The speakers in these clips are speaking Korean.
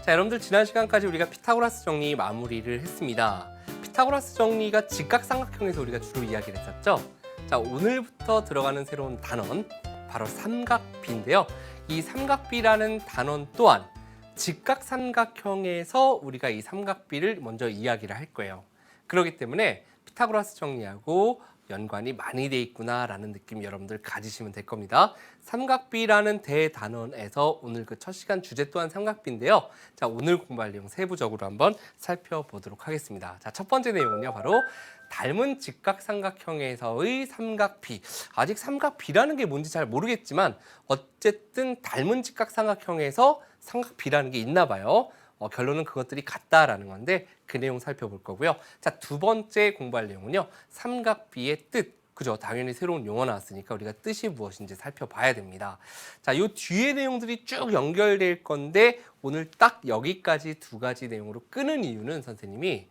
자, 여러분들 지난 시간까지 우리가 피타고라스 정리 마무리를 했습니다. 피타고라스 정리가 직각삼각형에서 우리가 주로 이야기를 했었죠. 자, 오늘부터 들어가는 새로운 단원 바로 삼각비인데요. 이 삼각비라는 단원 또한 직각삼각형에서 우리가 이 삼각비를 먼저 이야기를 할 거예요. 그렇기 때문에 피타고라스 정리하고 연관이 많이 돼 있구나라는 느낌 여러분들 가지시면 될 겁니다. 삼각비라는 대단원에서 오늘 그 첫 시간 주제 또한 삼각비인데요. 자, 오늘 공부할 내용 세부적으로 한번 살펴보도록 하겠습니다. 자, 첫 번째 내용은요, 바로 닮은 직각삼각형에서의 삼각비. 아직 삼각비라는 게 뭔지 잘 모르겠지만 어쨌든 닮은 직각삼각형에서 삼각비라는 게 있나 봐요. 결론은 그것들이 같다라는 건데 그 내용 살펴볼 거고요. 자, 두 번째 공부할 내용은요, 삼각비의 뜻. 그죠? 당연히 새로운 용어 나왔으니까 우리가 뜻이 무엇인지 살펴봐야 됩니다. 자, 요 뒤에 내용들이 쭉 연결될 건데 오늘 딱 여기까지 두 가지 내용으로 끄는 이유는 선생님이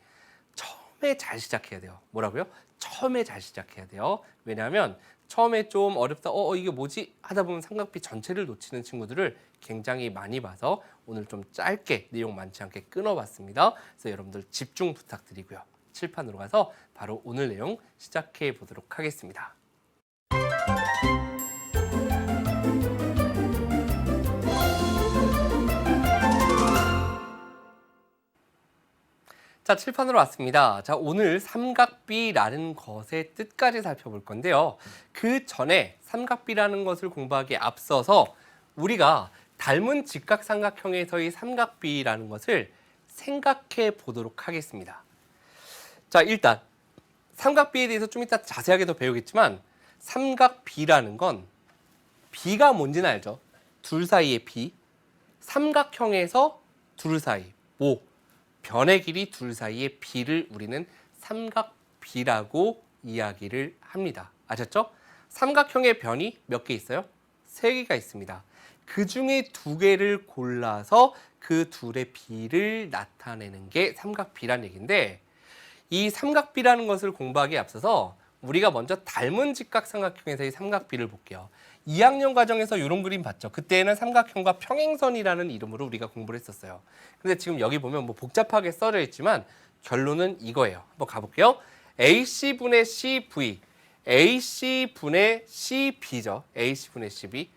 처음에 잘 시작해야 돼요. 뭐라고요? 처음에 잘 시작해야 돼요. 왜냐하면 처음에 좀 어렵다, 이게 뭐지? 하다 보면 삼각비 전체를 놓치는 친구들을 굉장히 많이 봐서 오늘 좀 짧게 내용 많지 않게 끊어봤습니다. 그래서 여러분들 집중 부탁드리고요. 칠판으로 가서 바로 오늘 내용 시작해 보도록 하겠습니다. 자, 칠판으로 왔습니다. 자, 오늘 삼각비라는 것의 뜻까지 살펴볼 건데요. 그 전에 삼각비라는 것을 공부하기에 앞서서 우리가 닮은 직각삼각형에서의 삼각비라는 것을 생각해 보도록 하겠습니다. 자, 일단 삼각비에 대해서 좀 이따 자세하게 더 배우겠지만 삼각비라는 건 비가 뭔지는 알죠? 둘 사이의 비. 삼각형에서 둘 사이, 변의 길이 둘 사이의 비를 우리는 삼각비라고 이야기를 합니다. 아셨죠? 삼각형의 변이 몇 개 있어요? 3개가 있습니다. 그 중에 2개를 골라서 그 둘의 비를 나타내는 게 삼각비란 얘기인데, 이 삼각비라는 것을 공부하기에 앞서서 우리가 먼저 닮은 직각삼각형에서의 삼각비를 볼게요. 2학년 과정에서 이런 그림 봤죠? 그때는 삼각형과 평행선이라는 이름으로 우리가 공부를 했었어요. 근데 지금 여기 보면 뭐 복잡하게 써져 있지만 결론은 이거예요. 한번 가볼게요. AC분의 CV, AC분의 CB죠. AC분의 CB.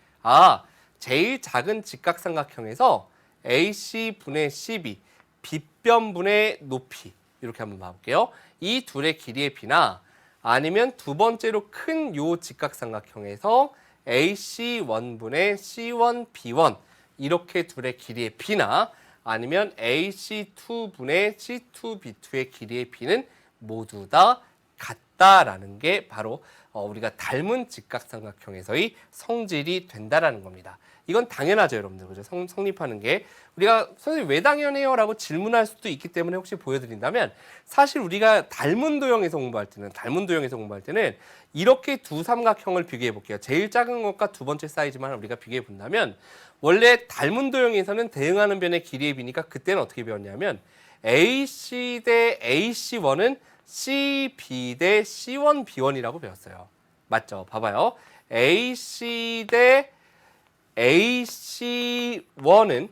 제일 작은 직각삼각형에서 AC분의 CB, 빗변분의 높이. 이렇게 한번 봐볼게요. 이 둘의 길이의 비나 아니면 두 번째로 큰 요 직각삼각형에서 AC1분의 C1, B1 이렇게 둘의 길이의 비나 아니면 AC2분의 C2, B2의 길이의 비는 모두 다 같다라는 게 바로 우리가 닮은 직각삼각형에서의 성질이 된다라는 겁니다. 이건 당연하죠, 여러분들. 그죠? 성립하는 게. 우리가 선생님 왜 당연해요? 라고 질문할 수도 있기 때문에 혹시 보여드린다면, 사실 우리가 닮은 도형에서 공부할 때는 이렇게 두 삼각형을 비교해 볼게요. 제일 작은 것과 두 번째 사이즈만 우리가 비교해 본다면, 원래 닮은 도형에서는 대응하는 변의 길이의 비니까 그때는 어떻게 배웠냐면 AC 대 AC1은 CB 대 C1, B1이라고 배웠어요. 맞죠? 봐봐요. AC 대 AC1은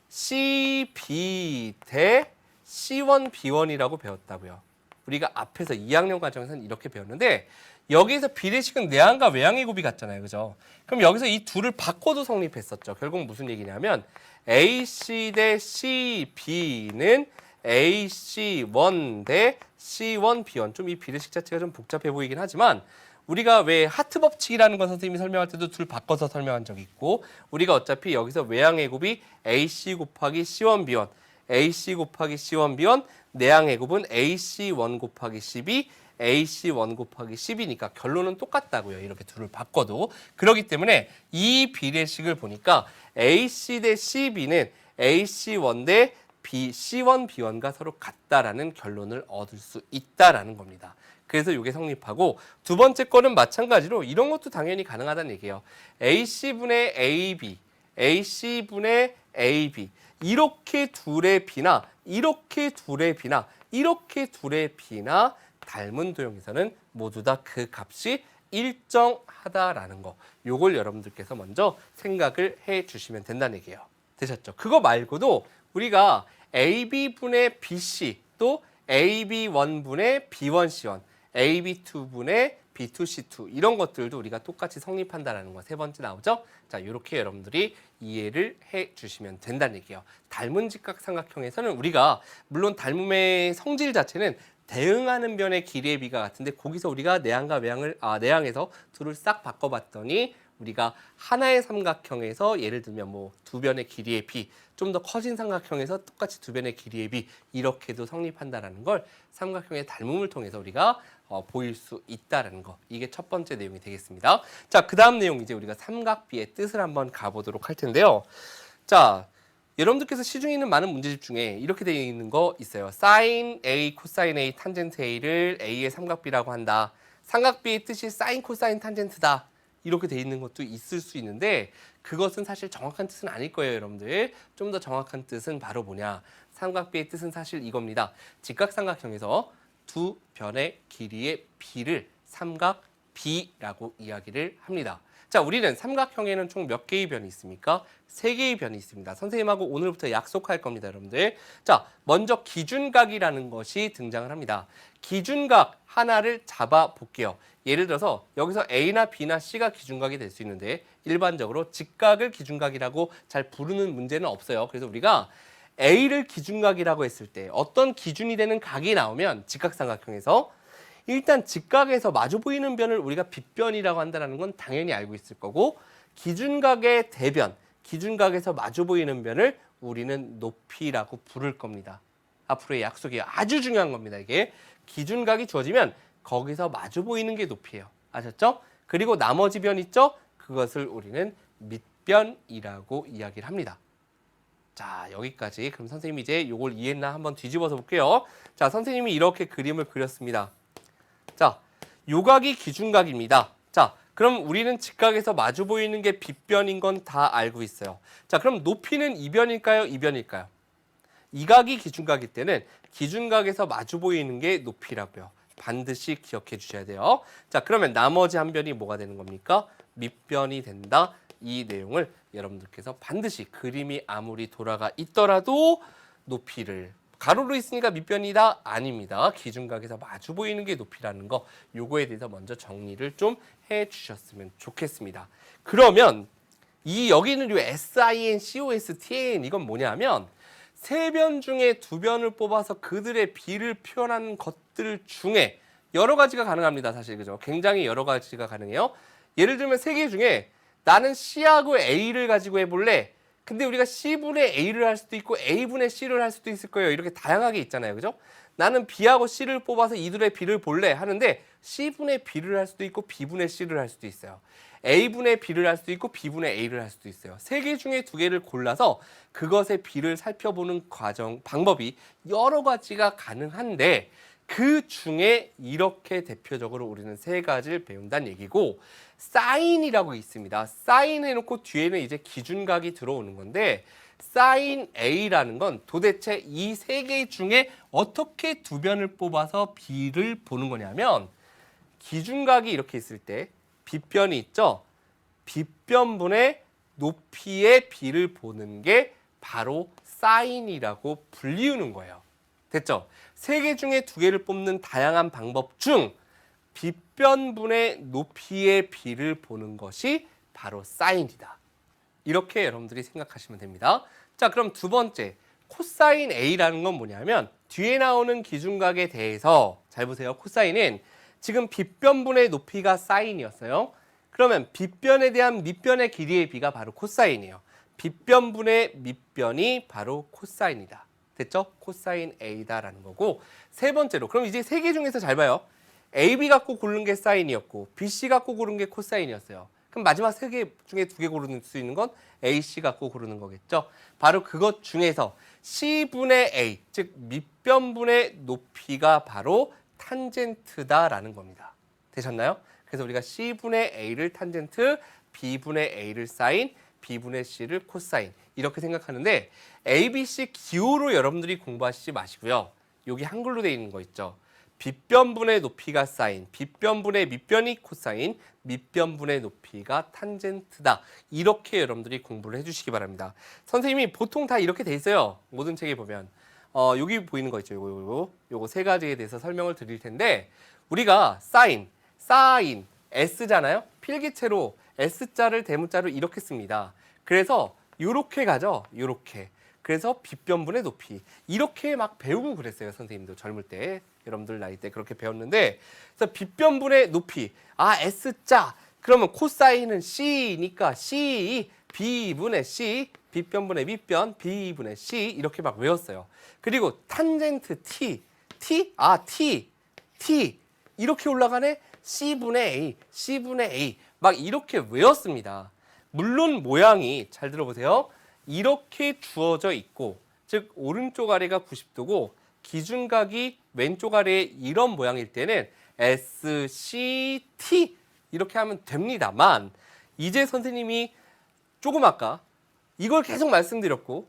CB 대 C1, B1이라고 배웠다고요. 우리가 앞에서 2학년 과정에서는 이렇게 배웠는데 여기에서 비례식은 내항과 외항의 곱이 같잖아요. 그죠? 그럼 여기서 이 둘을 바꿔도 성립했었죠. 결국 무슨 얘기냐면 AC 대 CB는 AC1 대 C1, B1. 좀 이 비례식 자체가 좀 복잡해 보이긴 하지만 우리가 왜 하트 법칙이라는 건 선생님이 설명할 때도 둘 바꿔서 설명한 적이 있고, 우리가 어차피 여기서 외항의 곱이 AC 곱하기 C1, B1, AC 곱하기 C1, B1, 내항의 곱은 AC1 곱하기 CB, AC1 곱하기 CB니까 결론은 똑같다고요. 이렇게 둘을 바꿔도. 그렇기 때문에 이 비례식을 보니까 AC 대 CB는 AC1 대 C1, B1과 서로 같다라는 결론을 얻을 수 있다라는 겁니다. 그래서 이게 성립하고, 두 번째 거는 마찬가지로 이런 것도 당연히 가능하다는 얘기예요. AC분의 AB, AC분의 AB 이렇게 둘의 비나 이렇게 둘의 비나 이렇게 둘의 비나 닮은 도형에서는 모두 다 그 값이 일정하다라는 거. 요걸 여러분들께서 먼저 생각을 해 주시면 된다는 얘기예요. 되셨죠? 그거 말고도 우리가 AB분의 BC 또 AB1분의 B1C1, AB2분의 B2C2 이런 것들도 우리가 똑같이 성립한다는 거 세 번째 나오죠? 자, 이렇게 여러분들이 이해를 해 주시면 된다는 얘기예요. 닮은 직각삼각형에서는 우리가 물론 닮음의 성질 자체는 대응하는 변의 길이의 비가 같은데 거기서 우리가 내항과 외항을 내항에서 둘을 싹 바꿔봤더니 우리가 하나의 삼각형에서 예를 들면 뭐 두 변의 길이의 비, 좀 더 커진 삼각형에서 똑같이 두 변의 길이의 비 이렇게도 성립한다라는 걸 삼각형의 닮음을 통해서 우리가 보일 수 있다라는 거. 이게 첫 번째 내용이 되겠습니다. 자, 그 다음 내용 이제 우리가 삼각비의 뜻을 한번 가보도록 할 텐데요. 자, 여러분들께서 시중에 있는 많은 문제집 중에 이렇게 되어 있는 거 있어요. sin A, 코사인 A, 탄젠트 A를 A의 삼각비라고 한다. 삼각비의 뜻이 사인, 코사인, 탄젠트다. 이렇게 돼 있는 것도 있을 수 있는데 그것은 사실 정확한 뜻은 아닐 거예요, 여러분들. 좀 더 정확한 뜻은 바로 뭐냐? 삼각비의 뜻은 사실 이겁니다. 직각삼각형에서 두 변의 길이의 비를 삼각비라고 이야기를 합니다. 자, 우리는 삼각형에는 총 몇 개의 변이 있습니까? 3개의 변이 있습니다. 선생님하고 오늘부터 약속할 겁니다, 여러분들. 자, 먼저 기준각이라는 것이 등장을 합니다. 기준각 하나를 잡아 볼게요. 예를 들어서 여기서 A나 B나 C가 기준각이 될 수 있는데 일반적으로 직각을 기준각이라고 잘 부르는 문제는 없어요. 그래서 우리가 A를 기준각이라고 했을 때 어떤 기준이 되는 각이 나오면 직각삼각형에서 일단 직각에서 마주 보이는 변을 우리가 빗변이라고 한다는 건 당연히 알고 있을 거고 기준각의 대변, 기준각에서 마주 보이는 변을 우리는 높이라고 부를 겁니다. 앞으로의 약속이에요. 아주 중요한 겁니다. 이게 기준각이 주어지면 거기서 마주 보이는 게 높이에요. 아셨죠? 그리고 나머지 변 있죠? 그것을 우리는 밑변이라고 이야기를 합니다. 자, 여기까지. 그럼 선생님이 이제 이걸 이해했나 한번 뒤집어서 볼게요. 자, 선생님이 이렇게 그림을 그렸습니다. 자, 요각이 기준각입니다. 자, 그럼 우리는 직각에서 마주 보이는 게 빗변인 건 다 알고 있어요. 자, 그럼 높이는 이변일까요? 이변일까요? 이 각이 기준각일 때는 기준각에서 마주 보이는 게 높이라고요. 반드시 기억해 주셔야 돼요. 자, 그러면 나머지 한 변이 뭐가 되는 겁니까? 밑변이 된다. 이 내용을 여러분들께서 반드시 그림이 아무리 돌아가 있더라도 높이를 가로로 있으니까 밑변이다? 아닙니다. 기준각에서 마주 보이는 게 높이라는 거 요거에 대해서 먼저 정리를 좀 해주셨으면 좋겠습니다. 그러면 이 여기는 요 SIN, COS, TAN 이건 뭐냐면 세 변 중에 두 변을 뽑아서 그들의 비를 표현하는 것들 중에 여러 가지가 가능합니다. 사실 그죠? 굉장히 여러 가지가 가능해요. 예를 들면 세 개 중에 나는 C하고 A를 가지고 해볼래. 근데 우리가 C분의 A를 할 수도 있고 A분의 C를 할 수도 있을 거예요. 이렇게 다양하게 있잖아요. 그죠? 나는 B하고 C를 뽑아서 이들의 B를 볼래 하는데 C분의 B를 할 수도 있고 B분의 C를 할 수도 있어요. A분의 B를 할 수도 있고 B분의 A를 할 수도 있어요. 세 개 중에 두 개를 골라서 그것의 B를 살펴보는 방법이 여러 가지가 가능한데 그 중에 이렇게 대표적으로 우리는 세 가지를 배운다는 얘기고 사인이라고 있습니다. 사인 해놓고 뒤에는 이제 기준각이 들어오는 건데 사인 A라는 건 도대체 이 세 개 중에 어떻게 두 변을 뽑아서 B를 보는 거냐면 기준각이 이렇게 있을 때 빗변이 있죠. 빗변분의 높이의 B를 보는 게 바로 사인이라고 불리우는 거예요. 됐죠? 세 개 중에 두 개를 뽑는 다양한 방법 중 빗변분의 높이의 B를 보는 것이 바로 사인이다. 이렇게 여러분들이 생각하시면 됩니다. 자, 그럼 두 번째 코사인 A라는 건 뭐냐면 뒤에 나오는 기준각에 대해서 잘 보세요. 코사인은 지금 빗변분의 높이가 사인이었어요. 그러면 빗변에 대한 밑변의 길이의 B가 바로 코사인이에요. 빗변분의 밑변이 바로 코사인이다. 됐죠? 코사인 A다라는 거고 세 번째로 그럼 이제 세 개 중에서 잘 봐요. AB 갖고 고른 게 사인이었고 BC 갖고 고른 게 코사인이었어요. 그럼 마지막 세 개 중에 두 개 고를 수 있는 건 AC 갖고 고르는 거겠죠. 바로 그것 중에서 C분의 A, 즉 밑변분의 높이가 바로 탄젠트다라는 겁니다. 되셨나요? 그래서 우리가 C분의 A를 탄젠트, B분의 A를 사인, B분의 C를 코사인 이렇게 생각하는데 ABC 기호로 여러분들이 공부하시지 마시고요. 여기 한글로 되어 있는 거 있죠. 빗변분의 높이가 사인, 빗변분의 밑변이 코사인, 밑변분의 높이가 탄젠트다. 이렇게 여러분들이 공부를 해주시기 바랍니다. 선생님이 보통 다 이렇게 돼 있어요. 모든 책에 보면. 여기 보이는 거 있죠. 요거 세 가지에 대해서 설명을 드릴 텐데 우리가 사인, S잖아요. 필기체로 S자를 대문자로 이렇게 씁니다. 그래서 요렇게 가죠. 요렇게. 그래서 빗변분의 높이. 이렇게 막 배우고 그랬어요. 선생님도 젊을 때. 여러분들 나이 때 그렇게 배웠는데 그래서 빗변분의 높이. S자. 그러면 코사인은 C니까 C, B분의 C, 빗변분의 밑변, B분의 C 이렇게 막 외웠어요. 그리고 탄젠트 T, T 이렇게 올라가네. C분의 A, C분의 A 막 이렇게 외웠습니다. 물론 모양이 잘 들어보세요. 이렇게 주어져 있고 즉 오른쪽 아래가 90도고 기준각이 왼쪽 아래에 이런 모양일 때는 SCT 이렇게 하면 됩니다만 이제 선생님이 조금 아까 이걸 계속 말씀드렸고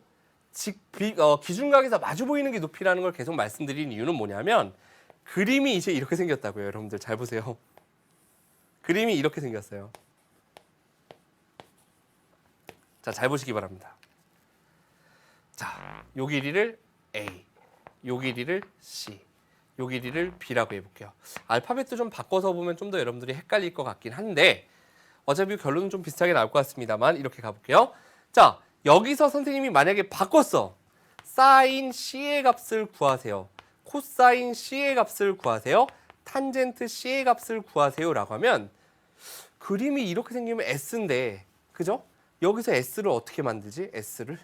기준각에서 마주 보이는 게 높이라는 걸 계속 말씀드린 이유는 뭐냐면 그림이 이제 이렇게 생겼다고요. 여러분들 잘 보세요. 그림이 이렇게 생겼어요. 자, 잘 보시기 바랍니다. 자, 요 길이를 A, 요 길이를 C, 요 길이를 B라고 해볼게요. 알파벳도 좀 바꿔서 보면 좀 더 여러분들이 헷갈릴 것 같긴 한데 어차피 결론은 좀 비슷하게 나올 것 같습니다만 이렇게 가볼게요. 자, 여기서 선생님이 만약에 바꿨어. 사인 C의 값을 구하세요. 코사인 C의 값을 구하세요. 탄젠트 C의 값을 구하세요 라고 하면 그림이 이렇게 생기면 S인데 그죠? 여기서 S를 어떻게 만들지? S를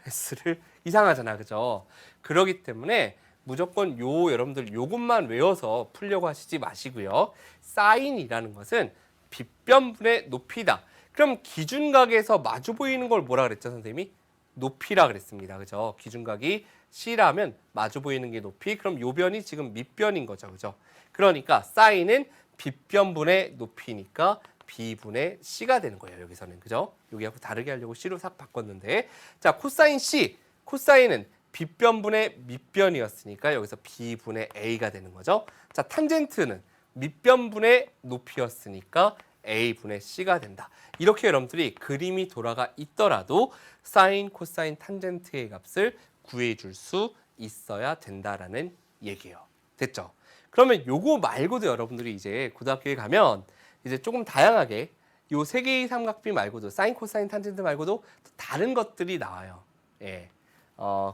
이상하잖아. 그죠? 그러기 때문에 무조건 여러분들 요것만 외워서 풀려고 하시지 마시고요. 사인이라는 것은 빗변분의 높이다. 그럼 기준각에서 마주 보이는 걸 뭐라 그랬죠, 선생님이? 높이라 그랬습니다. 그죠? 기준각이 C라면 마주 보이는 게 높이. 그럼 요 변이 지금 밑변인 거죠. 그죠? 그러니까 사인은 빗변분의 높이니까 B분의 C가 되는 거예요. 여기서는. 그죠? 여기하고 다르게 하려고 C로 싹 바꿨는데 자, 코사인 C. 코사인은 빗변분의 밑변이었으니까 여기서 B분의 A가 되는 거죠. 자, 탄젠트는 밑변분의 높이였으니까 A분의 C가 된다. 이렇게 여러분들이 그림이 돌아가 있더라도 사인, 코사인, 탄젠트의 값을 구해줄 수 있어야 된다라는 얘기예요. 됐죠? 그러면 요거 말고도 여러분들이 이제 고등학교에 가면 이제 조금 다양하게 요 세 개의 삼각비 말고도 사인, 코사인, 탄젠트 말고도 또 다른 것들이 나와요. 예.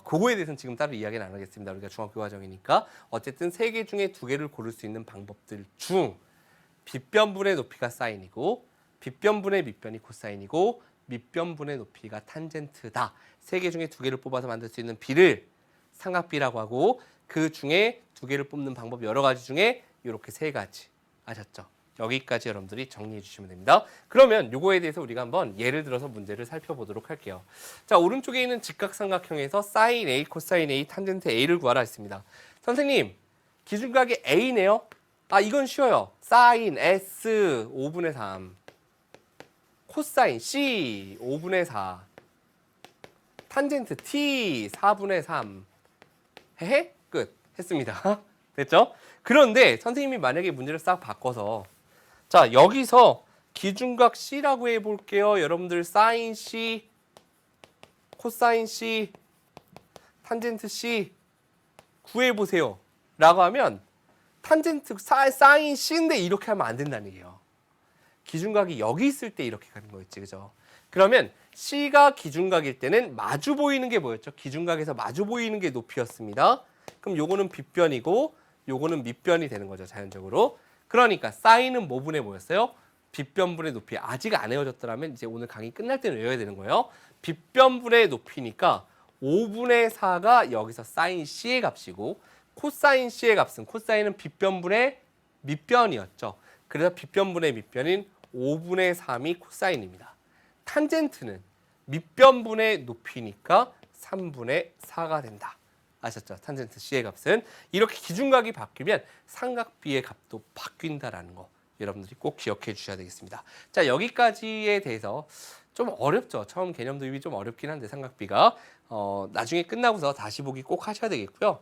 그거에 대해서는 지금 따로 이야기는 안 하겠습니다. 우리가 중학교 과정이니까 어쨌든 세 개 중에 두 개를 고를 수 있는 방법들 중 빗변분의 높이가 사인이고 빗변분의 밑변이 코사인이고 밑변분의 높이가 탄젠트다. 세 개 중에 두 개를 뽑아서 만들 수 있는 비를 삼각비라고 하고 그 중에 두 개를 뽑는 방법 여러 가지 중에 이렇게 세 가지. 아셨죠? 여기까지 여러분들이 정리해 주시면 됩니다. 그러면 요거에 대해서 우리가 한번 예를 들어서 문제를 살펴보도록 할게요. 자, 오른쪽에 있는 직각삼각형에서 사인 A, 코사인 A, 탄젠트 A를 구하라 했습니다. 선생님, 기준각이 A네요. 이건 쉬워요. 사인 S 5분의 3, 코사인 C 5분의 4, 탄젠트 T 4분의 3. 헤헤, 끝. 했습니다. 됐죠? 그런데 선생님이 만약에 문제를 싹 바꿔서 자, 여기서 기준각 C라고 해볼게요. 여러분들 사인 C, 코사인 C, 탄젠트 C 구해보세요. 라고 하면 탄젠트 사인 C인데 이렇게 하면 안 된다는 얘기예요. 기준각이 여기 있을 때 이렇게 가는 거였지. 그죠? 그러면 C가 기준각일 때는 마주 보이는 게 뭐였죠? 기준각에서 마주 보이는 게 높이였습니다. 그럼 요거는 빗변이고 요거는 밑변이 되는 거죠. 자연적으로. 그러니까 사인은 뭐분의 뭐였어요? 빗변분의 높이. 아직 안 외워졌더라면 이제 오늘 강의 끝날 때는 외워야 되는 거예요. 빗변분의 높이니까 5분의 4가 여기서 사인 C의 값이고 코사인 C의 값은 코사인은 빗변분의 밑변이었죠. 그래서 빗변분의 밑변인 5분의 3이 코사인입니다. 탄젠트는 밑변분의 높이니까 3분의 4가 된다. 아셨죠? 탄젠트 C의 값은 이렇게 기준각이 바뀌면 삼각비의 값도 바뀐다라는 거 여러분들이 꼭 기억해 주셔야 되겠습니다. 자, 여기까지에 대해서 좀 어렵죠. 처음 개념 도입이 좀 어렵긴 한데 삼각비가 나중에 끝나고서 다시 보기 꼭 하셔야 되겠고요.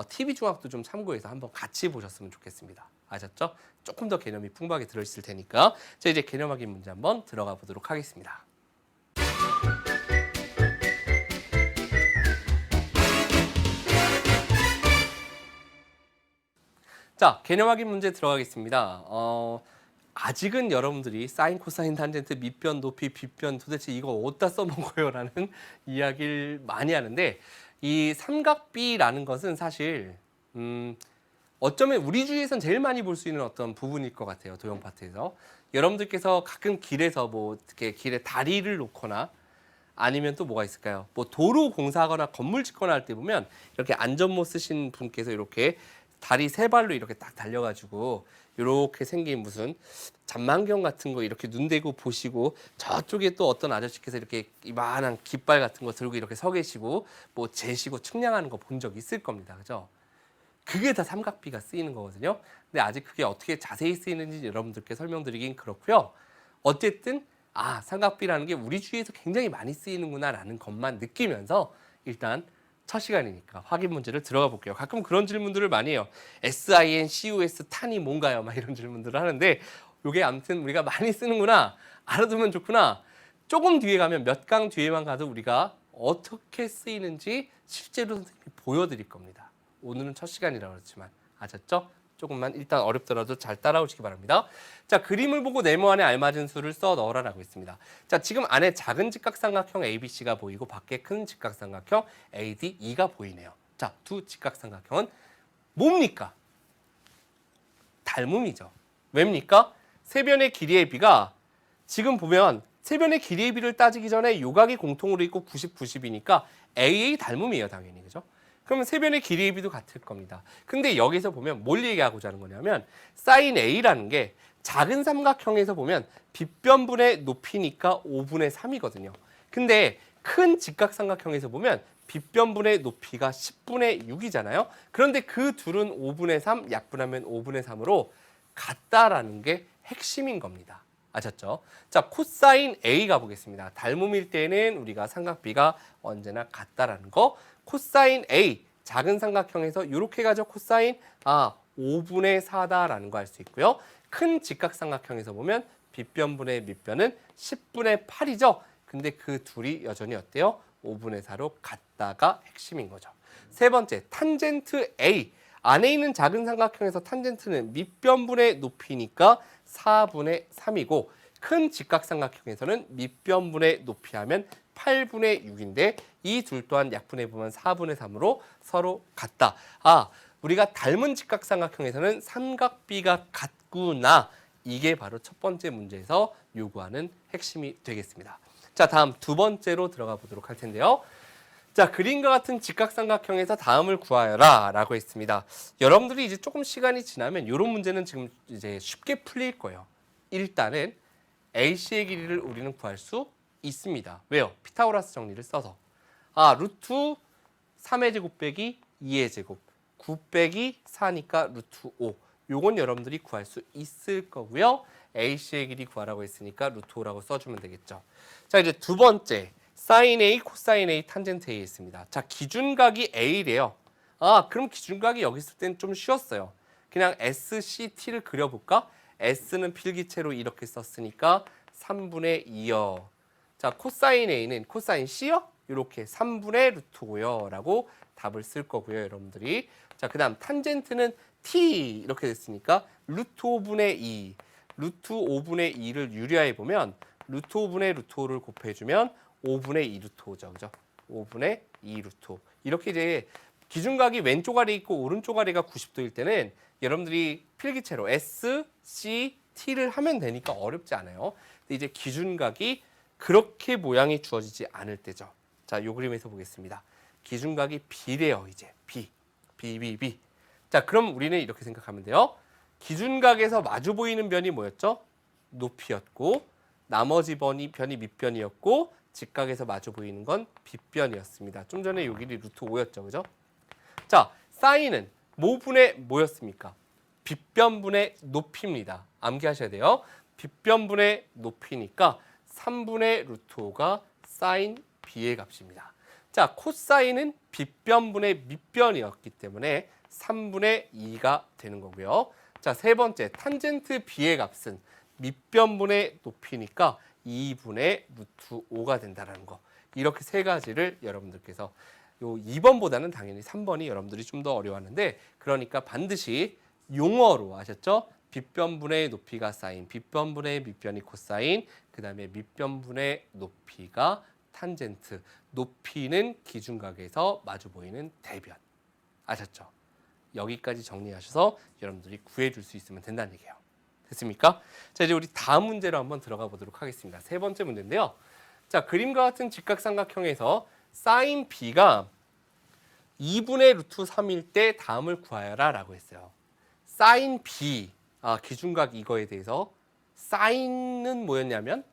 TV 중학도 좀 참고해서 한번 같이 보셨으면 좋겠습니다. 아셨죠? 조금 더 개념이 풍부하게 들어있을 테니까 자 이제 개념 확인 문제 한번 들어가 보도록 하겠습니다. 자, 개념 확인 문제 들어가겠습니다. 아직은 여러분들이 사인, 코사인, 탄젠트, 밑변, 높이, 빗변 도대체 이거 어디다 써먹어요? 라는 이야기를 많이 하는데 이 삼각비라는 것은 사실 어쩌면 우리 주위에선 제일 많이 볼 수 있는 어떤 부분일 것 같아요. 도형 파트에서. 여러분들께서 가끔 길에서 뭐 이렇게 길에 다리를 놓거나 아니면 또 뭐가 있을까요? 뭐 도로 공사하거나 건물 짓거나 할 때 보면 이렇게 안전모 쓰신 분께서 이렇게 다리 세 발로 이렇게 딱 달려가지고 이렇게 생긴 무슨 잔망경 같은 거 이렇게 눈 대고 보시고 저쪽에 또 어떤 아저씨께서 이렇게 이만한 깃발 같은 거 들고 이렇게 서 계시고 뭐 재시고 측량하는 거 본 적 있을 겁니다. 그죠? 그게 다 삼각비가 쓰이는 거거든요. 근데 아직 그게 어떻게 자세히 쓰이는지 여러분들께 설명드리긴 그렇고요. 어쨌든 삼각비라는 게 우리 주위에서 굉장히 많이 쓰이는구나라는 것만 느끼면서 일단 첫 시간이니까 확인 문제를 들어가 볼게요. 가끔 그런 질문들을 많이 해요. SINCUS 탄이 뭔가요? 막 이런 질문들을 하는데 이게 아무튼 우리가 많이 쓰는구나. 알아두면 좋구나. 조금 뒤에 가면 몇 강 뒤에만 가도 우리가 어떻게 쓰이는지 실제로 선생님이 보여드릴 겁니다. 오늘은 첫 시간이라고 그렇지만 아셨죠? 조금만 일단 어렵더라도 잘 따라오시기 바랍니다. 자, 그림을 보고 네모 안에 알맞은 수를 써 넣으라라고 했습니다. 자, 지금 안에 작은 직각삼각형 ABC가 보이고 밖에 큰 직각삼각형 ADE가 보이네요. 자, 두 직각삼각형은 뭡니까? 닮음이죠. 왜입니까? 세변의 길이의 비가 지금 보면 세변의 길이의 비를 따지기 전에 요각이 공통으로 있고 90, 90이니까 AA 닮음이에요, 당연히. 그죠? 그러면 세변의 길이의 비도 같을 겁니다. 근데 여기서 보면 뭘 얘기하고자 하는 거냐면 사인 A라는 게 작은 삼각형에서 보면 빗변분의 높이니까 5분의 3이거든요. 근데 큰 직각삼각형에서 보면 빗변분의 높이가 10분의 6이잖아요. 그런데 그 둘은 5분의 3, 약분하면 5분의 3으로 같다라는 게 핵심인 겁니다. 아셨죠? 자, 코사인 A 가보겠습니다. 닮음일 때는 우리가 삼각비가 언제나 같다라는 거. 코사인 A, 작은 삼각형에서 이렇게 가죠. 코사인 5분의 4다라는 거 알 수 있고요. 큰 직각삼각형에서 보면 빗변분의 밑변은 10분의 8이죠. 근데 그 둘이 여전히 어때요? 5분의 4로 같다가 핵심인 거죠. 세 번째, 탄젠트 A. 안에 있는 작은 삼각형에서 탄젠트는 밑변분의 높이니까 4분의 3이고 큰 직각삼각형에서는 밑변분의 높이하면 8분의 6인데 이 둘 또한 약분해보면 4분의 3으로 서로 같다. 우리가 닮은 직각삼각형에서는 삼각비가 같구나. 이게 바로 첫 번째 문제에서 요구하는 핵심이 되겠습니다. 자, 다음 두 번째로 들어가 보도록 할 텐데요. 자, 그림과 같은 직각삼각형에서 다음을 구하여라 라고 했습니다. 여러분들이 이제 조금 시간이 지나면 이런 문제는 지금 이제 쉽게 풀릴 거예요. 일단은 AC의 길이를 우리는 구할 수 있습니다. 왜요? 피타고라스 정리를 써서. 루트 3의 제곱 빼기 2의 제곱 9 빼기 4니까 루트 5. 요건 여러분들이 구할 수 있을 거고요. AC의 길이 구하라고 했으니까 루트 5라고 써주면 되겠죠. 자, 이제 두 번째. 사인 A, 코사인 A, 탄젠트 A 있습니다. 자, 기준각이 A래요. 그럼 기준각이 여기 있을 때는 좀 쉬웠어요. 그냥 SCT를 그려볼까? S는 필기체로 이렇게 썼으니까 3분의 2요. 자, 코사인 A는 코사인 C요? 이렇게 3분의 루트고요. 라고 답을 쓸 거고요, 여러분들이. 자, 그 다음 탄젠트는 T 이렇게 됐으니까 루트 5분의 2. 루트 5분의 2를 유리화해 보면 루트 5분의 루트 5를 곱해주면 5분의 2 루트 5죠. 그죠? 5분의 2 루트 5. 이렇게 이제 기준각이 왼쪽 아래 있고 오른쪽 아래가 90도일 때는 여러분들이 필기체로 S, C, T를 하면 되니까 어렵지 않아요. 근데 이제 기준각이 그렇게 모양이 주어지지 않을 때죠. 자, 요 그림에서 보겠습니다. 기준각이 B래요, 이제. B. B. 자, 그럼 우리는 이렇게 생각하면 돼요. 기준각에서 마주 보이는 변이 뭐였죠? 높이였고 나머지 변이 밑변이었고 직각에서 마주 보이는 건 빗변이었습니다. 좀 전에 요 길이 루트 5였죠. 그죠? 자, 사인은 뭐분의 뭐였습니까? 빗변분의 높이입니다. 암기하셔야 돼요. 빗변분의 높이니까 3분의 루트 5가 사인 B의 값입니다. 자, 코사인은 빗변분의 밑변이었기 때문에 3분의 2가 되는 거고요. 자, 세 번째, 탄젠트 b의 값은 밑변분의 높이니까 2분의 루트 5가 된다는 거. 이렇게 세 가지를 여러분들께서 요 2번보다는 당연히 3번이 여러분들이 좀 더 어려웠는데, 그러니까 반드시 용어로 아셨죠? 빗변분의 높이가 사인, 빗변분의 밑변이 코사인, 그 다음에 밑변분의 높이가 탄젠트, 높이는 기준각에서 마주 보이는 대변. 아셨죠? 여기까지 정리하셔서 여러분들이 구해줄 수 있으면 된다는 얘기예요. 됐습니까? 자, 이제 우리 다음 문제로 한번 들어가 보도록 하겠습니다. 세 번째 문제인데요. 자, 그림과 같은 직각삼각형에서 사인 b가 2분의 루트 3일 때 다음을 구하여라 라고 했어요. 사인 b, 기준각 이거에 대해서 사인은 뭐였냐면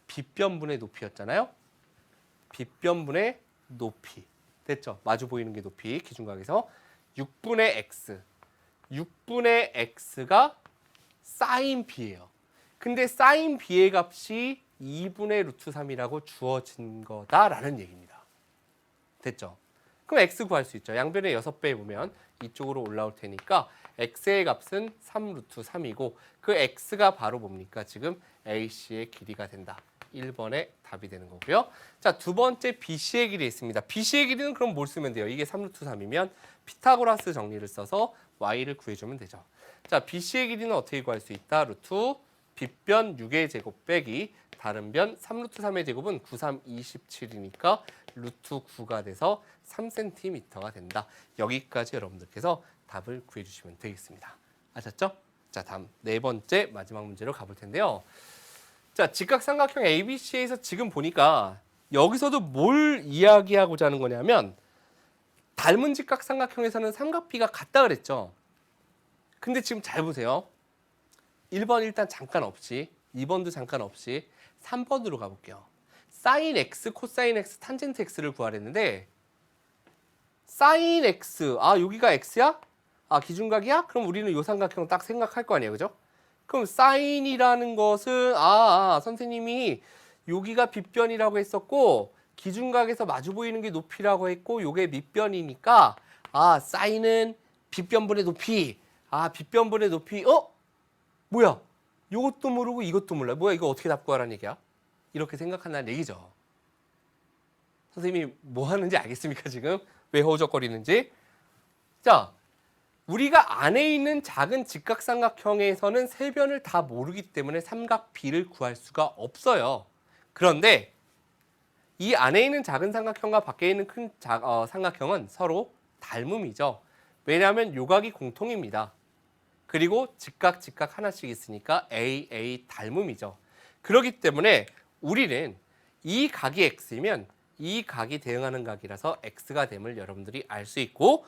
빗변분의 높이였잖아요. 빗변분의 높이. 됐죠? 마주 보이는 게 높이, 기준각에서 6분의 x. 6분의 x가 사인 b예요. 근데 사인 b의 값이 2분의 루트 3이라고 주어진 거다라는 얘기입니다. 됐죠? 그럼 x 구할 수 있죠. 양변의 6배 보면 이쪽으로 올라올 테니까 x의 값은 3 루트 3이고 그 x가 바로 뭡니까? 지금 AC의 길이가 된다. 1번의 답이 되는 거고요. 자, 두 번째 BC의 길이 있습니다. BC의 길이는 그럼 뭘 쓰면 돼요? 이게 3 루트 3이면 피타고라스 정리를 써서 y를 구해주면 되죠. 자, BC의 길이는 어떻게 구할 수 있다? 루트 빗변 6의 제곱 빼기 다른 변 3 루트 3의 제곱은 9, 3, 27이니까 루트 9가 돼서 3cm가 된다. 여기까지 여러분들께서 답을 구해주시면 되겠습니다. 아셨죠? 자, 다음 네 번째 마지막 문제로 가볼 텐데요. 자, 직각삼각형 ABC에서 지금 보니까 여기서도 뭘 이야기하고자 하는 거냐면 닮은 직각삼각형에서는 삼각비가 같다 그랬죠. 근데 지금 잘 보세요. 1번 일단 잠깐 없이, 2번도 잠깐 없이 3번으로 가볼게요. 사인 x, 코사인 x, 탄젠트 x를 구하랬는데 사인 x, 여기가 x야? 기준각이야? 그럼 우리는 요 삼각형 딱 생각할 거 아니에요, 그죠? 그럼 사인이라는 것은 선생님이 여기가 빗변이라고 했었고 기준각에서 마주 보이는 게 높이라고 했고 요게 밑변이니까 사인은 빗변분의 높이. 빗변분의 높이. 뭐야? 요것도 모르고 이것도 몰라. 뭐야, 이거 어떻게 답 구하라는 얘기야? 이렇게 생각한다는 얘기죠. 선생님이 뭐 하는지 알겠습니까, 지금? 왜 허우적거리는지? 자, 우리가 안에 있는 작은 직각삼각형에서는 세 변을 다 모르기 때문에 삼각 B를 구할 수가 없어요. 그런데 이 안에 있는 작은 삼각형과 밖에 있는 큰 삼각형은 서로 닮음이죠. 왜냐하면 요각이 공통입니다. 그리고 직각 하나씩 있으니까 A 닮음이죠. 그렇기 때문에 우리는 이 각이 x이면 이 각이 대응하는 각이라서 x가 됨을 여러분들이 알 수 있고,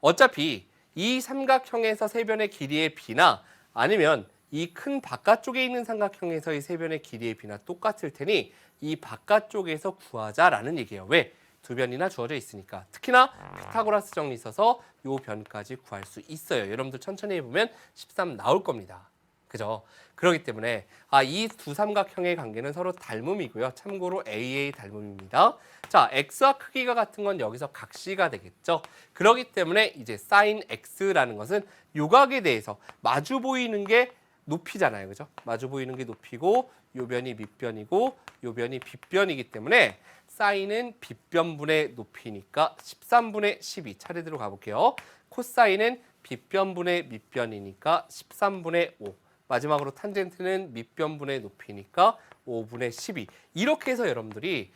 어차피 이 삼각형에서 세 변의 길이의 b나 아니면 이 큰 바깥쪽에 있는 삼각형에서의 세 변의 길이의 b나 똑같을 테니 이 바깥쪽에서 구하자라는 얘기예요. 왜? 두 변이나 주어져 있으니까. 특히나 피타고라스 정리 있어서 요 변까지 구할 수 있어요. 여러분들 천천히 해보면 13 나올 겁니다. 그죠? 그렇기 때문에 이 두 삼각형의 관계는 서로 닮음이고요. 참고로 AA 닮음입니다. 자, x와 크기가 같은 건 여기서 각시가 되겠죠. 그렇기 때문에 이제 sin x라는 것은 요각에 대해서 마주 보이는 게 높이잖아요. 그죠? 마주 보이는 게 높이고 요 변이 밑변이고 요 변이 빗변이기 때문에 사인은 빗변분의 높이니까 13분의 12 차례대로 가볼게요. 코사인은 빗변분의 밑변이니까 13분의 5. 마지막으로 탄젠트는 밑변분의 높이니까 5분의 12. 이렇게 해서 여러분들이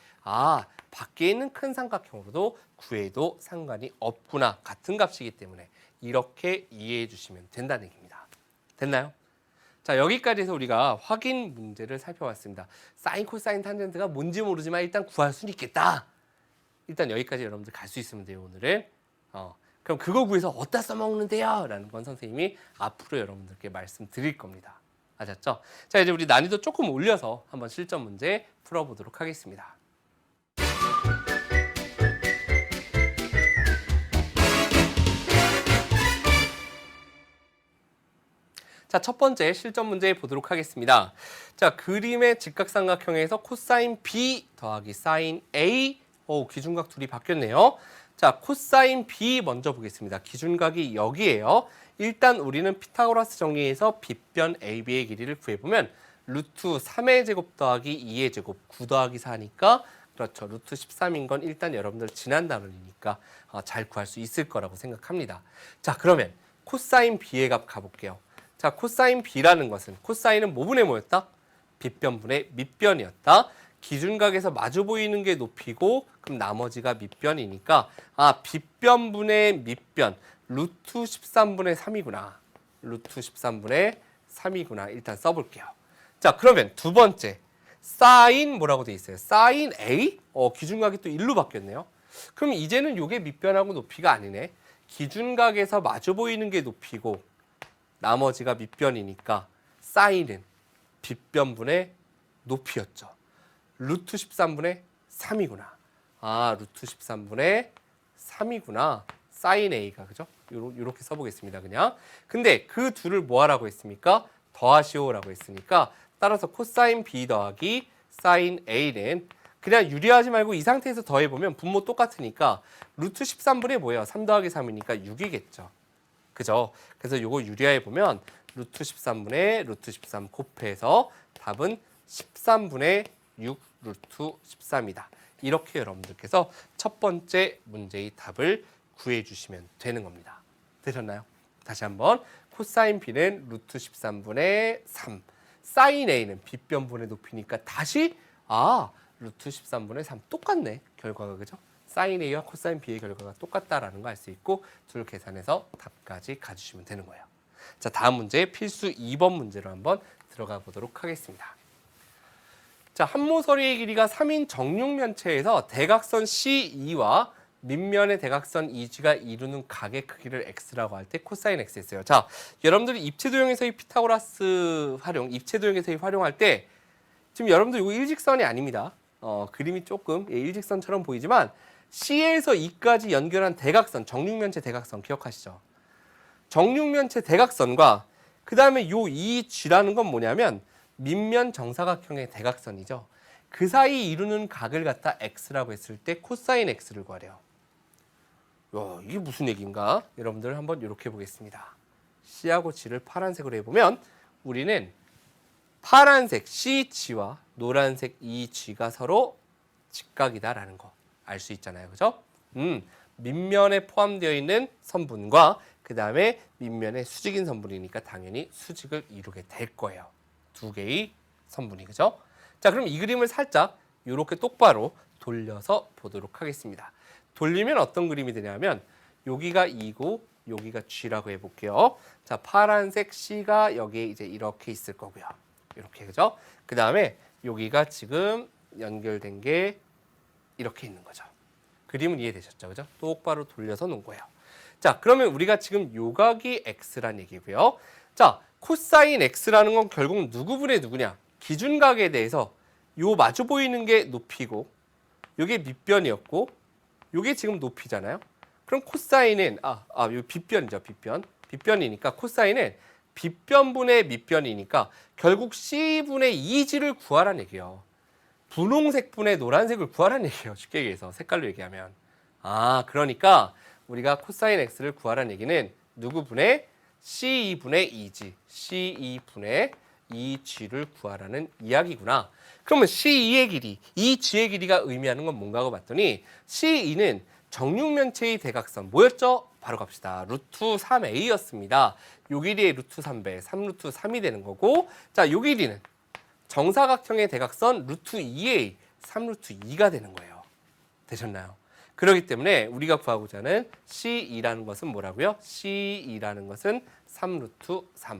밖에 있는 큰 삼각형으로도 구해도 상관이 없구나. 같은 값이기 때문에 이렇게 이해해 주시면 된다는 얘기입니다. 됐나요? 자, 여기까지 해서 우리가 확인 문제를 살펴봤습니다. 사인, 코사인, 탄젠트가 뭔지 모르지만 일단 구할 수는 있겠다. 일단 여기까지 여러분들 갈 수 있으면 돼요, 오늘은. 그럼 그거 구해서 어디다 써먹는데요? 라는 건 선생님이 앞으로 여러분들께 말씀드릴 겁니다. 아셨죠? 자, 이제 우리 난이도 조금 올려서 한번 실전 문제 풀어보도록 하겠습니다. 자, 첫 번째 실전 문제 보도록 하겠습니다. 자, 그림의 직각삼각형에서 코사인 B 더하기 사인 A 기준각 둘이 바뀌었네요. 자, 코사인 B 먼저 보겠습니다. 기준각이 여기예요. 일단 우리는 피타고라스 정리해서 빗변 AB의 길이를 구해보면 루트 3의 제곱 더하기 2의 제곱 9 더하기 4니까 그렇죠. 루트 13인 건 일단 여러분들 지난 단원이니까 잘 구할 수 있을 거라고 생각합니다. 자, 그러면 코사인 B의 값 가볼게요. 자, 코사인 B라는 것은 코사인은 뭐분의 뭐였다? 빗변분의 밑변이었다. 기준각에서 마주 보이는 게 높이고 그럼 나머지가 밑변이니까 빗변분의 밑변 루트 13분의 3이구나. 루트 13분의 3이구나. 일단 써볼게요. 자, 그러면 두 번째 사인 뭐라고 돼 있어요? 사인 A? 기준각이 또 1로 바뀌었네요. 그럼 이제는 이게 밑변하고 높이가 아니네. 기준각에서 마주 보이는 게 높이고 나머지가 밑변이니까 사인은 빗변분의 높이였죠. 루트 13분의 3이구나. 루트 13분의 3이구나. 사인 A가, 그죠? 요렇게 써보겠습니다, 그냥. 근데 그 둘을 뭐 하라고 했습니까? 더하시오라고 했으니까 따라서 코사인 B 더하기 사인 A는 그냥 유리하지 말고 이 상태에서 더해보면 분모 똑같으니까 루트 13분의 뭐예요? 3 더하기 3이니까 6이겠죠. 그죠? 그래서 요거 유리화해보면 루트 13분의 루트 13 곱해서 답은 13분의 6 루트 13이다. 이렇게 여러분들께서 첫 번째 문제의 답을 구해주시면 되는 겁니다. 되셨나요? 다시 한번 코사인 B는 루트 13분의 3 사인 A는 빗변분의 높이니까 다시 루트 13분의 3 똑같네. 결과가, 그죠? 사인 A와 코사인 B의 결과가 똑같다라는 거 알 수 있고 둘 계산해서 답까지 가주시면 되는 거예요. 자, 다음 문제 필수 2번 문제로 한번 들어가 보도록 하겠습니다. 자, 한모서리의 길이가 3인 정육면체에서 대각선 CE와 밑면의 대각선 EG가 이루는 각의 크기를 x라고 할 때 코사인 x 했어요. 자, 여러분들이 입체도형에서의 피타고라스 활용, 입체도형에서의 활용할 때 지금 여러분들 이거 일직선이 아닙니다. 그림이 조금 일직선처럼 보이지만 C에서 E까지 연결한 대각선, 정육면체 대각선 기억하시죠? 정육면체 대각선과 그 다음에 요 EG라는 건 뭐냐면 밑면 정사각형의 대각선이죠. 그 사이 이루는 각을 갖다 x라고 했을 때 코사인 x를 구하래요. 이게 무슨 얘기인가? 여러분들 한번 이렇게 보겠습니다. C하고 G를 파란색으로 해보면 우리는 파란색 CG와 노란색 EG가 서로 직각이다라는 거 알 수 있잖아요. 그죠? 밑면에 포함되어 있는 선분과 그 다음에 밑면에 수직인 선분이니까 당연히 수직을 이루게 될 거예요. 두 개의 선분이, 그죠? 자, 그럼 이 그림을 살짝 이렇게 똑바로 돌려서 보도록 하겠습니다. 돌리면 어떤 그림이 되냐면 여기가 E고 여기가 G라고 해볼게요. 자, 파란색 C가 여기에 이제 이렇게 있을 거고요. 이렇게, 그죠? 그 다음에 여기가 지금 연결된 게 이렇게 있는 거죠. 그림은 이해되셨죠? 그죠? 똑바로 돌려서 놓은 거예요. 자, 그러면 우리가 지금 요각이 x란 얘기고요. 자, 코사인 x라는 건 결국 누구분의 누구냐? 기준각에 대해서 요 마주 보이는 게 높이고 요게 밑변이었고 요게 지금 높이잖아요. 그럼 코사인은 요 빗변이죠, 빗변. 빗변이니까 코사인은 빗변분의 밑변이니까 결국 C분의 2G를 구하라는 얘기예요. 분홍색분의 노란색을 구하라는 얘기예요. 쉽게 얘기해서 색깔로 얘기하면. 그러니까 우리가 코사인 x를 구하라는 얘기는 누구분의 C2분의 2G, C2분의 2G를 구하라는 이야기구나. 그러면 C2의 길이, 2G의 길이가 의미하는 건 뭔가 하고 봤더니 C2는 정육면체의 대각선 뭐였죠? 바로 갑시다. 루트 3a였습니다. 요 길이의 루트 3배, 3루트 3이 되는 거고, 자, 요 길이는 정사각형의 대각선 루트 2a, 3루트 2가 되는 거예요. 되셨나요? 그렇기 때문에 우리가 구하고자 하는 C2라는 것은 뭐라고요? C2라는 것은 3루트 3.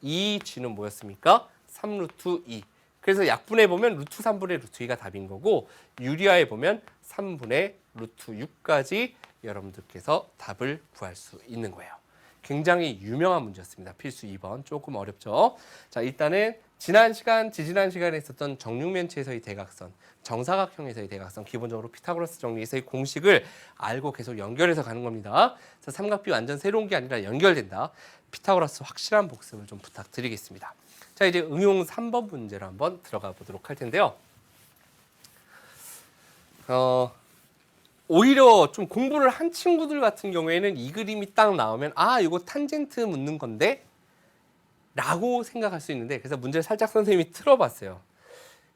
2G는 뭐였습니까? 3루트 2. 그래서 약분해 보면 루트 3분의 루트 2가 답인 거고 유리화해 보면 3분의 루트 6까지 여러분들께서 답을 구할 수 있는 거예요. 굉장히 유명한 문제였습니다. 필수 2번. 조금 어렵죠? 자, 일단은 지난 시간, 지지난 시간에 있었던 정육면체에서의 대각선, 정사각형에서의 대각선, 기본적으로 피타고라스 정리에서의 공식을 알고 계속 연결해서 가는 겁니다. 자, 삼각비 완전 새로운 게 아니라 연결된다. 피타고라스 확실한 복습을 좀 부탁드리겠습니다. 자, 이제 응용 3번 문제로 한번 들어가 보도록 할 텐데요. 오히려 좀 공부를 한 친구들 같은 경우에는 이 그림이 딱 나오면 아, 이거 탄젠트 묻는 건데? 라고 생각할 수 있는데, 그래서 문제를 살짝 선생님이 틀어봤어요.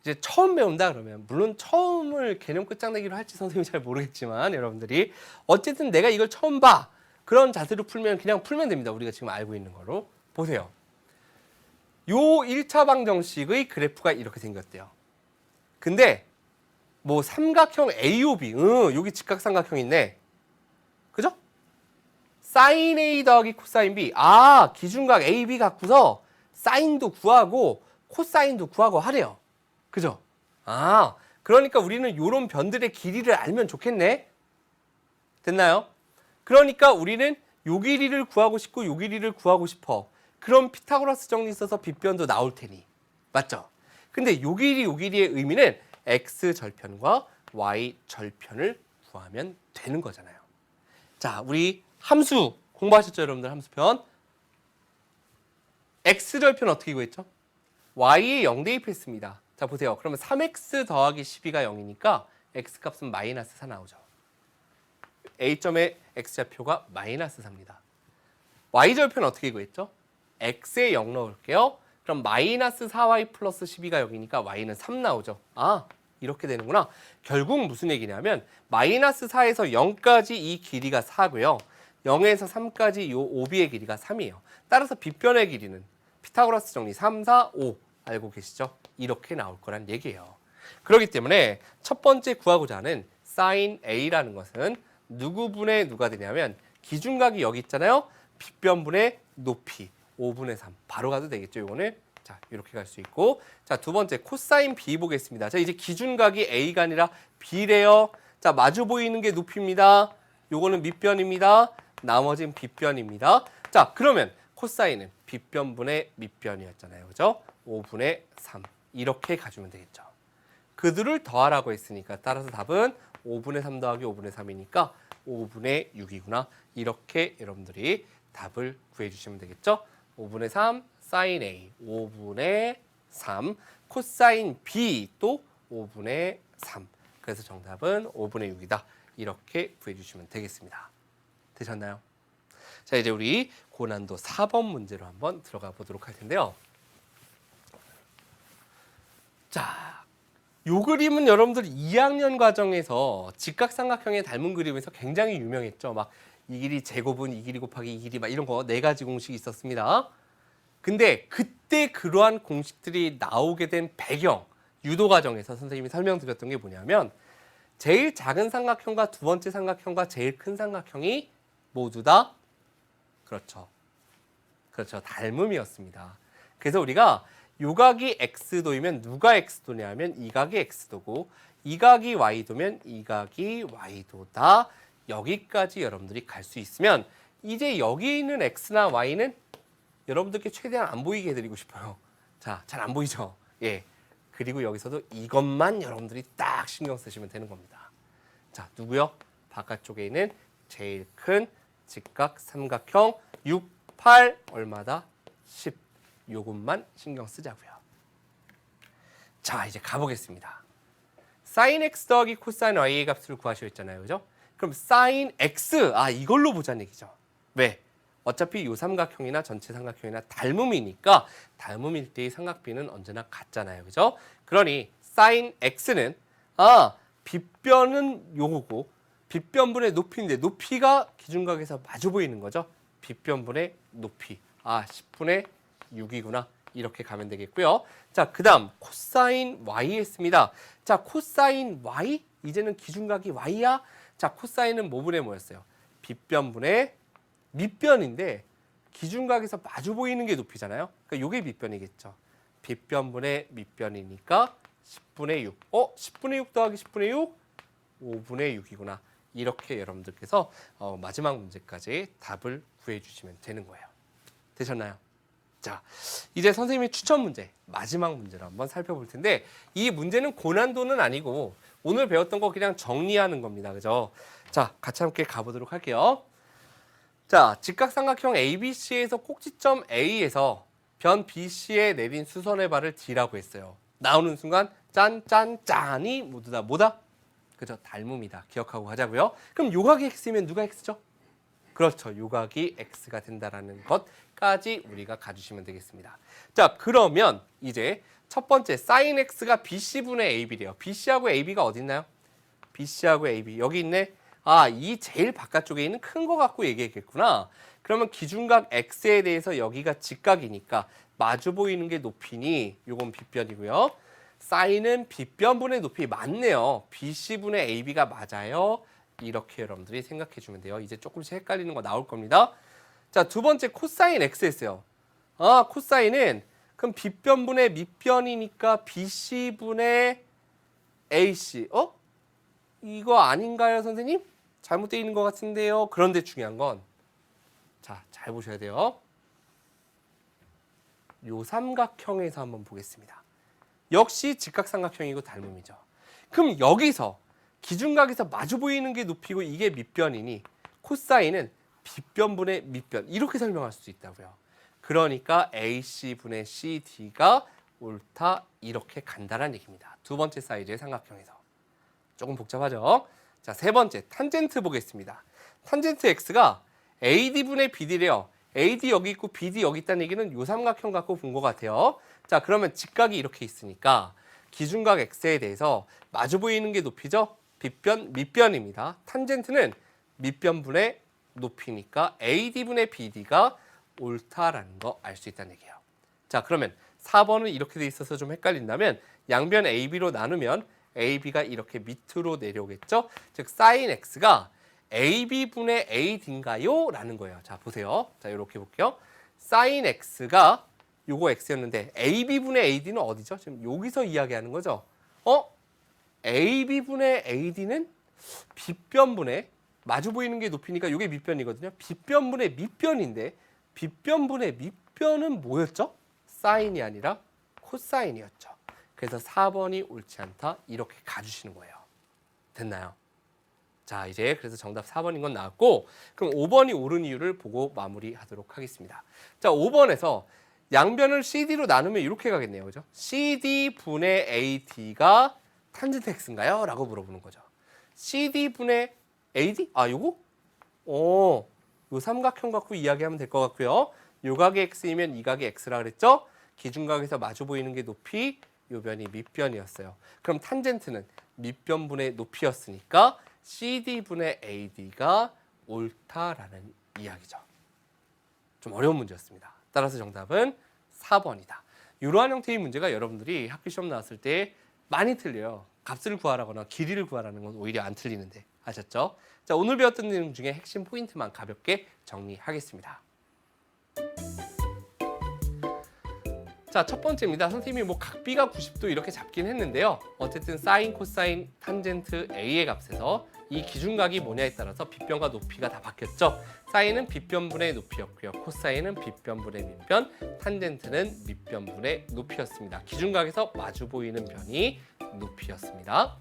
이제 처음 배운다 그러면, 물론 처음을 개념 끝장내기로 할지 선생님이 잘 모르겠지만, 여러분들이 어쨌든 내가 이걸 처음 봐, 그런 자세로 풀면 그냥 풀면 됩니다. 우리가 지금 알고 있는 거로. 보세요. 요 1차 방정식의 그래프가 이렇게 생겼대요. 근데 뭐 삼각형 AOB, 여기 직각삼각형 있네. 그죠? 사인 A 더하기 코사인 B. 아, 기준각 AB 갖고서 사인도 구하고 코사인도 구하고 하래요. 그죠? 아, 그러니까 우리는 요런 변들의 길이를 알면 좋겠네. 됐나요? 그러니까 우리는 요 길이를 구하고 싶고 요 길이를 구하고 싶어. 그럼 피타고라스 정리 써서 빗변도 나올 테니. 맞죠? 근데 요 길이의 의미는 x 절편과 y 절편을 구하면 되는 거잖아요. 자, 우리 함수 공부하셨죠, 여러분들? 함수편. x 절편 어떻게 구했죠? y에 0 대입했습니다. 자, 보세요. 그러면 3x 더하기 12가 0이니까 x 값은 마이너스 4 나오죠. A점의 x좌표가 마이너스 4입니다. y절편 어떻게 구했죠? x에 0 넣을게요. 그럼 마이너스 4y 플러스 12가 0이니까 y는 3 나오죠. 아, 이렇게 되는구나. 결국 무슨 얘기냐면 마이너스 4에서 0까지 이 길이가 4고요. 0에서 3까지 요 OB의 길이가 3이에요. 따라서 빗변의 길이는 피타고라스 정리 3, 4, 5 알고 계시죠? 이렇게 나올 거란 얘기예요. 그렇기 때문에 첫 번째 구하고자 하는 sin A라는 것은 누구분의 누가 되냐면 기준각이 여기 있잖아요. 빗변분의 높이 5분의 3 바로 가도 되겠죠. 이거는 자, 이렇게 갈 수 있고, 자, 두 번째 코사인 B 보겠습니다. 자, 이제 기준각이 A가 아니라 B래요. 자, 마주 보이는 게 높이입니다. 요거는 밑변입니다. 나머진 빗변입니다. 자, 그러면 코사인은 빗변분의 밑변이었잖아요. 그죠? 5분의 3 이렇게 가주면 되겠죠. 그들을 더하라고 했으니까 따라서 답은 5분의 3 더하기 5분의 3이니까 5분의 6이구나. 이렇게 여러분들이 답을 구해주시면 되겠죠. 5분의 3 사인 A, 5분의 3 코사인 B 또 5분의 3. 그래서 정답은 5분의 6이다. 이렇게 구해주시면 되겠습니다. 되셨나요? 자, 이제 우리 고난도 4번 문제로 한번 들어가 보도록 할 텐데요. 자, 요 그림은 여러분들 2학년 과정에서 직각삼각형의 닮은 그림에서 굉장히 유명했죠. 막 이 길이 제곱은 이 길이 곱하기 이 길이 막 이런 거 4가지 공식이 있었습니다. 근데 그때 그러한 공식들이 나오게 된 배경, 유도 과정에서 선생님이 설명드렸던 게 뭐냐면 제일 작은 삼각형과 두 번째 삼각형과 제일 큰 삼각형이 모두 다 그렇죠, 닮음이었습니다. 그래서 우리가 요 각이 x도이면 누가 x도냐면 이 각이 x도고 이 각이 y도면 이 각이 y도다. 여기까지 여러분들이 갈 수 있으면 이제 여기 있는 x나 y는 여러분들께 최대한 안 보이게 해드리고 싶어요. 자, 잘 안 보이죠? 예. 그리고 여기서도 이것만 여러분들이 딱 신경 쓰시면 되는 겁니다. 자, 누구요? 바깥쪽에 있는 제일 큰 직각 삼각형 6, 8 얼마다? 10. 요것만 신경 쓰자고요. 자, 이제 가보겠습니다. sin x 더하기 코사인 y의 값을 구하시오 했잖아요. 그죠? 그럼 sin x, 이걸로 보자는 얘기죠. 왜? 어차피 요 삼각형이나 전체 삼각형이나 닮음이니까 닮음일 때의 삼각비는 언제나 같잖아요. 그죠? 그러니 sin x는 빗변은 요거고 빗변분의 높이인데 높이가 기준각에서 마주 보이는 거죠. 빗변분의 높이. 10분의 6이구나. 이렇게 가면 되겠고요. 자, 그다음 코사인 y 했습니다. 자, 코사인 y 이제는 기준각이 y야. 자, 코사인은 뭐분의 뭐였어요? 빗변분의 밑변인데 기준각에서 마주 보이는 게 높이잖아요. 그러니까 요게 밑변이겠죠. 빗변분의 밑변이니까 10분의 6. 10분의 6 더하기 10분의 6? 5분의 6이구나. 이렇게 여러분들께서 마지막 문제까지 답을 구해주시면 되는 거예요. 되셨나요? 자, 이제 선생님의 추천 문제, 마지막 문제를 한번 살펴볼 텐데 이 문제는 고난도는 아니고 오늘 배웠던 거 그냥 정리하는 겁니다. 그죠? 자, 같이 함께 가보도록 할게요. 자, 직각삼각형 ABC에서 꼭지점 A에서 변 BC에 내린 수선의 발을 D라고 했어요. 나오는 순간 짠, 짠, 짠이 모두 다 뭐다? 그죠? 닮음이다. 기억하고 가자고요. 그럼 요각이 x이면 누가 x죠? 그렇죠. 요각이 x가 된다라는 것까지 우리가 가주시면 되겠습니다. 자, 그러면 이제 첫 번째 sin x가 bc분의 ab래요. bc하고 ab가 어디 있나요? bc하고 ab 여기 있네. 아, 이 제일 바깥쪽에 있는 큰 거 갖고 얘기했겠구나. 그러면 기준각 x에 대해서 여기가 직각이니까 마주 보이는 게 높이니 요건 빗변이고요. sin은 빗변분의 높이 맞네요. bc분의 ab가 맞아요. 이렇게 여러분들이 생각해 주면 돼요. 이제 조금씩 헷갈리는 거 나올 겁니다. 자, 두 번째 코사인 x였어요. 아, 코사인은 그럼 빗변분의 밑변이니까 bc분의 ac. 이거 아닌가요, 선생님? 잘못되어 있는 것 같은데요. 그런데 중요한 건 자, 잘 보셔야 돼요. 요 삼각형에서 한번 보겠습니다. 역시 직각삼각형이고 닮음이죠. 그럼 여기서 기준각에서 마주 보이는 게 높이고 이게 밑변이니 코사인은 빗변분의 밑변 이렇게 설명할 수 있다고요. 그러니까 AC분의 CD가 옳다 이렇게 간다는 얘기입니다. 두 번째 사이즈의 삼각형에서. 조금 복잡하죠? 자, 세 번째 탄젠트 보겠습니다. 탄젠트 X가 AD분의 BD래요. AD 여기 있고 BD 여기 있다는 얘기는 요 삼각형 갖고 본 것 같아요. 자, 그러면 직각이 이렇게 있으니까 기준각 X에 대해서 마주 보이는 게 높이죠? 빗변, 밑변입니다. 탄젠트는 밑변분의 높이니까 AD분의 BD가 옳다라는 거 알 수 있다는 얘기예요. 자, 그러면 4번은 이렇게 돼 있어서 좀 헷갈린다면 양변 AB로 나누면 AB가 이렇게 밑으로 내려오겠죠? 즉 sin X가 AB분의 AD인가요? 라는 거예요. 자, 보세요. 자, 이렇게 볼게요. sin X가 요거 X였는데 AB분의 AD는 어디죠? 지금 여기서 이야기하는 거죠. AB분의 AD는 빗변분의 마주 보이는 게 높이니까 이게 밑변이거든요. 빗변분의 밑변인데 빗변분의 밑변은 뭐였죠? 사인이 아니라 코사인이었죠. 그래서 4번이 옳지 않다 이렇게 가주시는 거예요. 됐나요? 자, 이제 그래서 정답 4번인 건 나왔고 그럼 5번이 옳은 이유를 보고 마무리하도록 하겠습니다. 자, 5번에서 양변을 CD로 나누면 이렇게 가겠네요. 그죠? CD분의 AD가 탄젠트 X인가요? 라고 물어보는 거죠. CD분의 AD? 아, 요거? 요 삼각형 갖고 이야기하면 될 것 같고요. 요 각이 X이면 이 각이 X라 그랬죠? 기준각에서 마주 보이는 게 높이, 요 변이 밑변이었어요. 그럼 탄젠트는 밑변분의 높이였으니까 CD분의 AD가 옳다라는 이야기죠. 좀 어려운 문제였습니다. 따라서 정답은 4번이다. 이러한 형태의 문제가 여러분들이 학교 시험 나왔을 때 많이 틀려요. 값을 구하라거나 길이를 구하라는 건 오히려 안 틀리는데 아셨죠? 자, 오늘 배웠던 내용 중에 핵심 포인트만 가볍게 정리하겠습니다. 자, 첫 번째입니다. 선생님이 뭐 각비가 90도 이렇게 잡긴 했는데요. 어쨌든 사인, 코사인, 탄젠트 A의 값에서 이 기준각이 뭐냐에 따라서 빗변과 높이가 다 바뀌었죠. 사인은 빗변분의 높이였고요. 코사인은 빗변분의 밑변, 탄젠트는 밑변분의 높이였습니다. 기준각에서 마주 보이는 변이 높이였습니다.